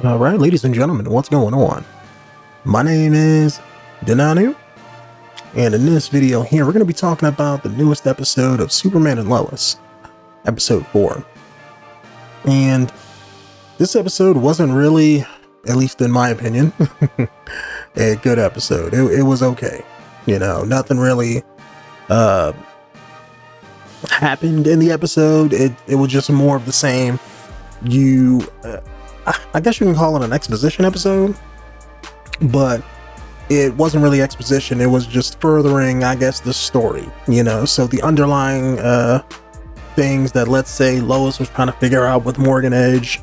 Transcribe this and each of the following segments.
All right, ladies and gentlemen, what's going on? My name is Denonu, and in this video here, we're going to be talking about the newest episode of Superman and Lois, episode 4. And this episode wasn't really, at least in my opinion, a good episode. It was okay. You know, nothing really happened in the episode. It was just more of the same. I guess you can call it an exposition episode, but it wasn't really exposition. It was just furthering, I guess, the story, you know. So the underlying things that, let's say, Lois was trying to figure out with Morgan Edge,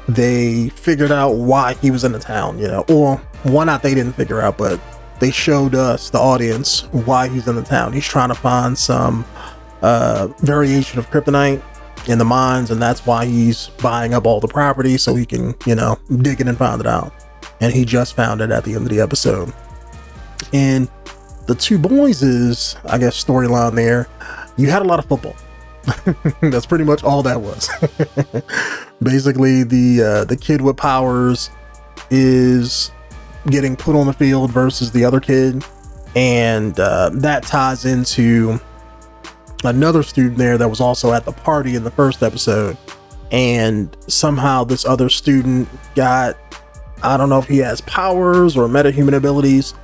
they figured out why he was in the town, you know, or why not they didn't figure out, but they showed us, the audience, why he's in the town. He's trying to find some variation of kryptonite in the mines, and that's why he's buying up all the property so he can, you know, dig it and find it out. And he just found it at the end of the episode. And the two boys' I guess storyline there, you had a lot of football. That's pretty much all that was. Basically, the kid with powers is getting put on the field versus the other kid, and that ties into another student there that was also at the party in the first episode, and somehow this other student got, I don't know if he has powers or metahuman abilities,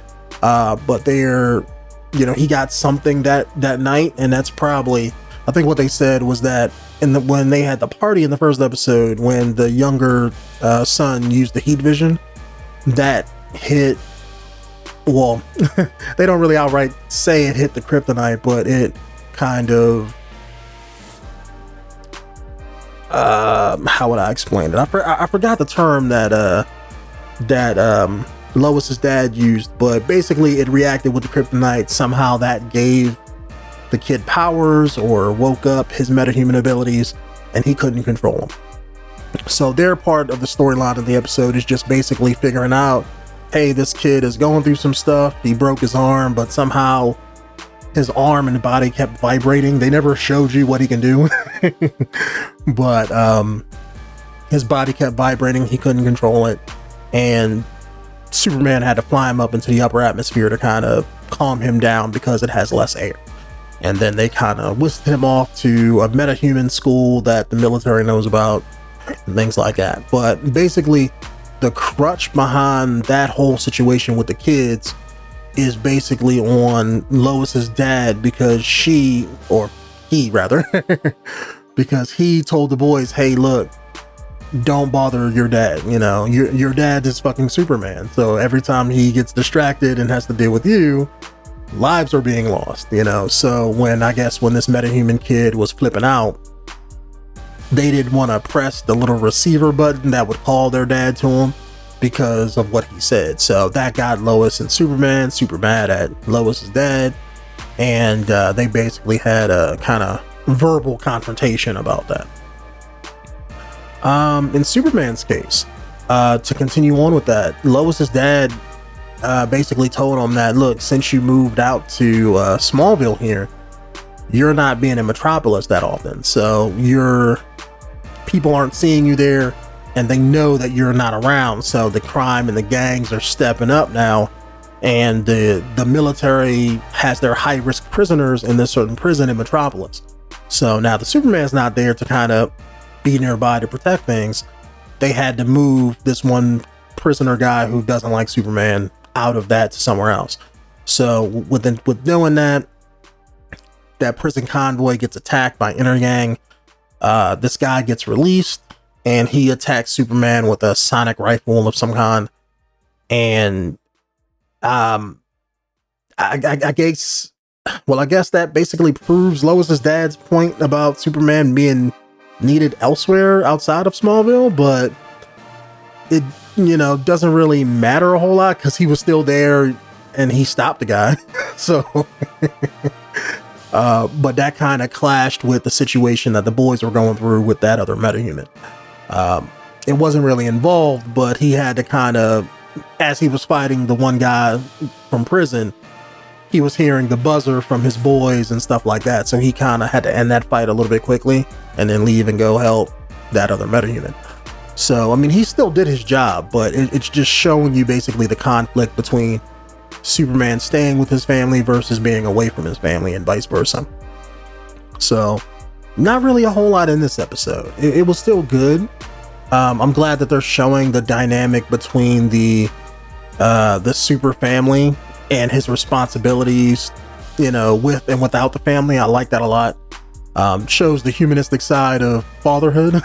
but they're, you know, he got something that night, and that's probably, I think what they said was that when they had the party in the first episode, when the younger son used the heat vision, that hit, well, they don't really outright say it hit the kryptonite, but it kind of, how would I explain it? I forgot the term that Lois's dad used, but basically it reacted with the kryptonite. Somehow that gave the kid powers or woke up his metahuman abilities, and he couldn't control them. So their part of the storyline of the episode is just basically figuring out, hey, this kid is going through some stuff. He broke his arm, but somehow his arm and body kept vibrating. They never showed you what he can do, but his body kept vibrating. He couldn't control it, and Superman had to fly him up into the upper atmosphere to kind of calm him down because it has less air. And then they kind of whisked him off to a metahuman school that the military knows about and things like that. But basically, the crutch behind that whole situation with the kids is basically on Lois's dad, because he because he told the boys, hey, look, don't bother your dad. You know, your dad is fucking Superman. So every time he gets distracted and has to deal with you, lives are being lost, you know. So when this metahuman kid was flipping out, they didn't want to press the little receiver button that would call their dad to him because of what he said. So that got Lois and Superman super mad at Lois's dad, and they basically had a kind of verbal confrontation about that. In Superman's case, to continue on with that, Lois's dad basically told him that, look, since you moved out to Smallville here, you're not being in Metropolis that often, so your people aren't seeing you there, and they know that you're not around. So the crime and the gangs are stepping up now, and the military has their high-risk prisoners in this certain prison in Metropolis. So now the Superman's not there to kind of be nearby to protect things. They had to move this one prisoner guy who doesn't like Superman out of that to somewhere else. So with doing that prison convoy gets attacked by inner gang. This guy gets released, and he attacks Superman with a sonic rifle of some kind. And I guess that basically proves Lois's dad's point about Superman being needed elsewhere outside of Smallville, but it, you know, doesn't really matter a whole lot because he was still there and he stopped the guy. So but that kind of clashed with the situation that the boys were going through with that other metahuman. It wasn't really involved, but he had to kind of, as he was fighting the one guy from prison, he was hearing the buzzer from his boys and stuff like that. So he kind of had to end that fight a little bit quickly and then leave and go help that other metahuman. So, I mean, he still did his job, but it's just showing you basically the conflict between Superman staying with his family versus being away from his family and vice versa. So, not really a whole lot in this episode. It was still good. I'm glad that they're showing the dynamic between the super family and his responsibilities, you know, with and without the family. I like that a lot. Shows the humanistic side of fatherhood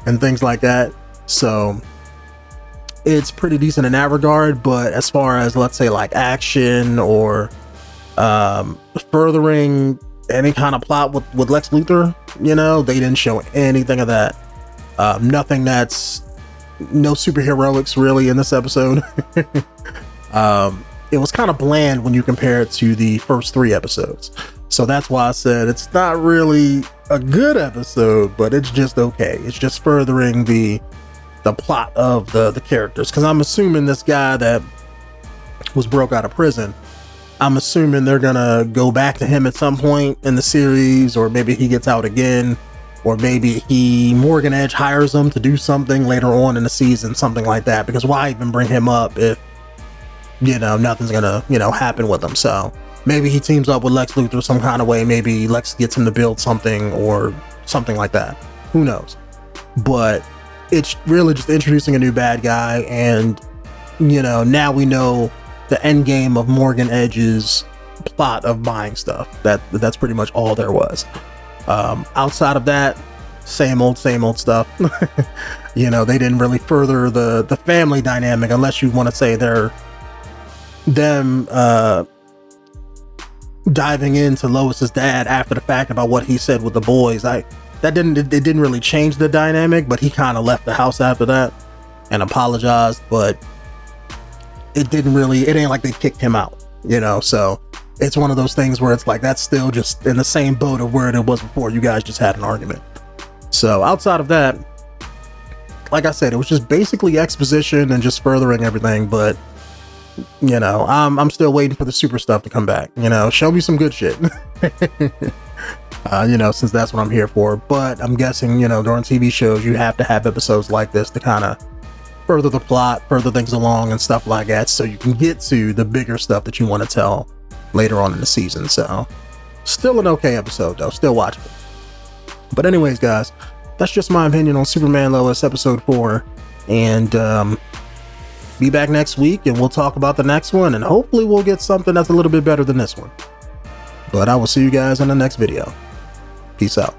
and things like that. So it's pretty decent in that regard. But as far as, let's say, like action or furthering any kind of plot with Lex Luthor, you know, they didn't show anything of that. Nothing that's no superheroics really in this episode. It was kind of bland when you compare it to the first 3 episodes. So that's why I said it's not really a good episode, but it's just okay. It's just furthering the plot of the characters. Because I'm assuming this guy that was broke out of prison, I'm assuming they're gonna go back to him at some point in the series, or maybe he gets out again, or maybe Morgan Edge hires him to do something later on in the season, something like that. Because why even bring him up if, you know, nothing's gonna, you know, happen with him? So maybe he teams up with Lex Luthor some kind of way. Maybe Lex gets him to build something or something like that. Who knows? But it's really just introducing a new bad guy, and, you know, now we know the end game of Morgan Edge's plot of buying stuff. That's pretty much all there was. Outside of that, same old stuff. You know, they didn't really further the family dynamic, unless you want to say them diving into Lois's dad after the fact about what he said with the boys. It didn't really change the dynamic, but he kind of left the house after that and apologized. But it ain't like they kicked him out, you know. So it's one of those things where it's like, that's still just in the same boat of where it was before. You guys just had an argument. So outside of that, like I said, it was just basically exposition and just furthering everything. But, you know, I'm still waiting for the super stuff to come back. You know, show me some good shit. You know, since that's what I'm here for. But I'm guessing, you know, during TV shows, you have to have episodes like this to kind of further the plot, further things along and stuff like that, so you can get to the bigger stuff that you want to tell later on in the season. So still an okay episode though, still watchable. But anyways, guys, that's just my opinion on Superman and Lois episode 4. And be back next week and we'll talk about the next one, and hopefully we'll get something that's a little bit better than this one. But I will see you guys in the next video. Peace out.